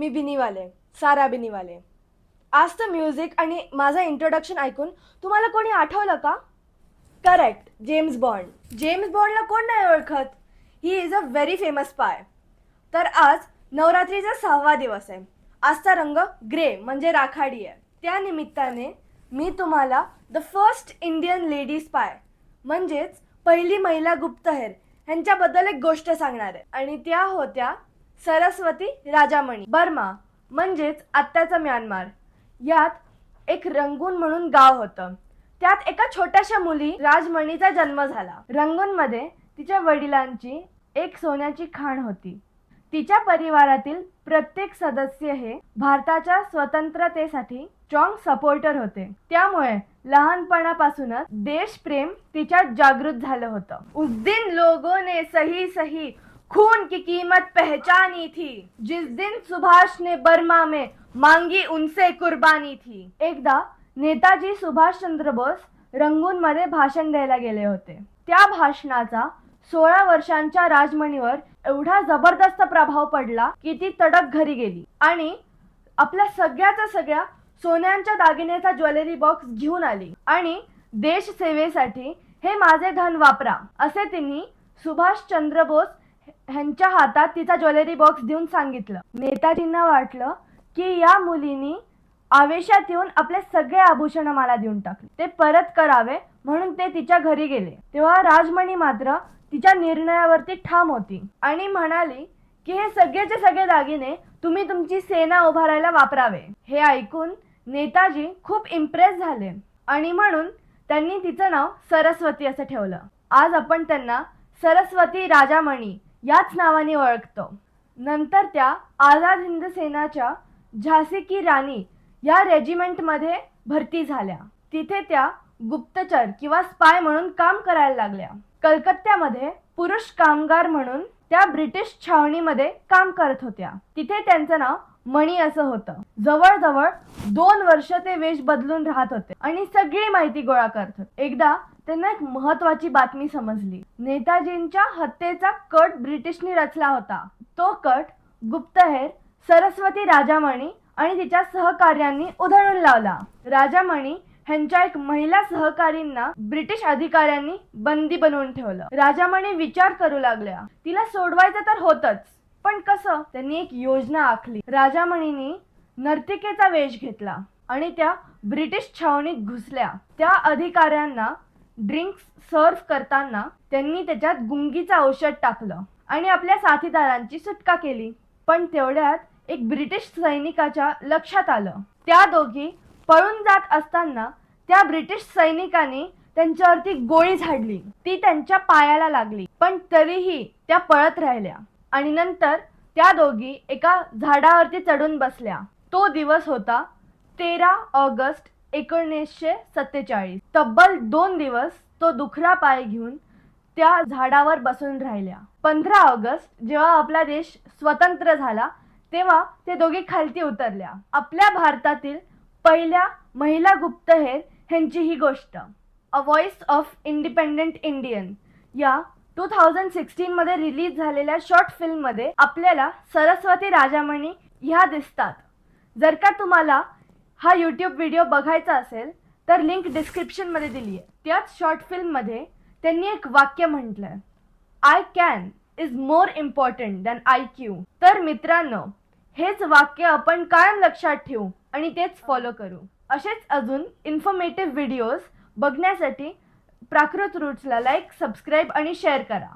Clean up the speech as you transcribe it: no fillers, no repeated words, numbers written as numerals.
मी बिनीवाले, सारा बिनीवाले. आजचं म्युझिक आणि माझं इंट्रोडक्शन ऐकून तुम्हाला कोणी आठवलं का? Correct, James bond. जेम्स बॉन्डला कोण नाही ओळखत? He is a very famous spy. तर आज नवरात्रीचा 6वा दिवस आहे. आजचा रंग ग्रे म्हणजे राखाडी आहे. त्या निमित्ताने मी तुम्हाला the first Indian lady spy म्हणजेच पहिली महिला गुप्तहेर ह्यांच्याबद्दल एक गोष्ट सांगणार आहे. आणि त्या होत्या सरस्वती राजामणी. बर्मा म्हणजेच आत्ताचा म्यानमार यात एक रंगून म्हणून गाव होतं. त्यात एका छोट्याशा मुली राजमणीचा जन्म झाला. रंगूनमध्ये तिच्या वडिलांची एक सोन्याची खाण होती. तिच्या परिवारातील प्रत्येक सदस्य हे भारताच्या स्वतंत्रतेसाठी स्ट्रॉंग सपोर्टर होते. त्यामुळे लहानपणापासूनच देशप्रेम तिच्यात जागृत झालं होतं. उस दिन लोगों ने सही सही खून की कीमत पहचानी थी, जिस दिन सुभाष ने बर्मा में मांगी उनसे कुर्बानी थी. एकदा नेताजी सुभाषचंद्र बोस रंगून मध्ये भाषण द्यायला गेले होते. त्या भाषणाचा 16 वर्षांच्या राजमणीवर एवढा जबरदस्त प्रभाव पडला की ती तडक घरी गेली आणि आपल्या सगळ्याचा सगळ्या सोन्यांच्या दागिन्याचा ज्वेलरी बॉक्स घेऊन आली आणि देश सेवेसाठी हे माझे धन वापरा असे तिने सुभाषचंद्र बोस ह्यांच्या हातात तिचा ज्वेलरी बॉक्स देऊन सांगितलं. नेताजींना वाटलं की या मुलीनी आवेशात येऊन आपले सगळे आभूषण मला देऊन टाकले, ते परत करावे म्हणून ते तिच्या घरी गेले. तेव्हा राजमणी मात्र तिच्या निर्णयावरती ठाम होती आणि म्हणाली की हे सगळेचे सगळे दागिने तुम्ही तुमची सेना उभारायला वापरावे. हे ऐकून नेताजी खूप इम्प्रेस झाले आणि म्हणून त्यांनी तिचं नाव सरस्वती असं ठेवलं. आज आपण त्यांना सरस्वती राजामणी याच नावाने ओळखतो. नंतर त्या आझाद हिंद सेनाच्या झाशी की राणी या रेजिमेंटमध्ये भरती झाल्या. तिथे त्या गुप्तचर किंवा स्पाय म्हणून काम करायला लागल्या. कलकत्त्यामध्ये पुरुष कामगार म्हणून त्या ब्रिटिश छावणीमध्ये काम करत होत्या. तिथे त्यांचं नाव मणी असं होतं. जवळजवळ 2 वर्ष ते वेश बदलून राहत होते आणि सगळी माहिती गोळा करत होते. एकदा त्यांना एक महत्वाची बातमी समजली. नेताजींच्या हत्येचा कट ब्रिटिशनी रचला होता. तो कट गुप्तहेर सरस्वती राजामणी आणि तिच्या सहकार्यांनी उधळून लावला. राजामणी ह्यांच्या एक महिला सहकारींना ब्रिटिश अधिकाऱ्यांनी बंदी बनवून ठेवलं. राजामणी विचार करू लागल्या. तिला सोडवायचं तर होतच, पण कसं? त्यांनी एक योजना आखली. राजामणींनी नर्तिकेचा वेश घेतला आणि त्या ब्रिटिश छावणीत घुसल्या. त्या अधिकाऱ्यांना ड्रिंक्स सर्व्ह करताना त्यांनी त्याच्यात गुंगीचं औषध टाकलं आणि आपल्या साथीदारांची सुटका केली. पण तेवढ्यात एक ब्रिटिश सैनिकाच्या लक्षात आलं. त्या दोघी पळून जात असताना त्या ब्रिटिश सैनिकांनी त्यांच्यावरती गोळी झाडली. ती त्यांच्या पायाला लागली, पण तरीही त्या पळत राहिल्या आणि नंतर त्या दोघी एका झाडावरती चढून बसल्या. तो दिवस होता 13 ऑगस्ट 1947. तब्बल 2 दिवस तो दुखरा पाय घेऊन त्या झाडावर बसून राहिल्या. 15 ऑगस्ट जेव्हा आपला देश स्वतंत्र झाला तेव्हा ते दोघे खालती उतरल्या. आपल्या भारतातील पहिल्या महिला गुप्तहेर ह्यांची ही गोष्ट. A voice of independent Indian या 2016 मध्ये रिलीज झालेल्या शॉर्ट फिल्म मध्ये आपल्याला सरस्वती राजामणी ह्या दिसतात. जर का तुम्हाला हा यूट्यूब व्हिडिओ बघायचा असेल तर लिंक डिस्क्रिप्शन मध्ये दिली आहे. त्याच शॉर्ट फिल्म मध्ये त्यांनी एक वाक्य म्हटलंय, I can is more important than IQ. तर मित्रांनो, हेच वाक्य आपण कायम लक्षात ठेवू आणि तेच फॉलो करू. असेच अजून इन्फॉर्मेटिव्ह व्हिडिओज बघण्यासाठी प्राकृत रूट्सला लाईक, सबस्क्राईब आणि शेअर करा.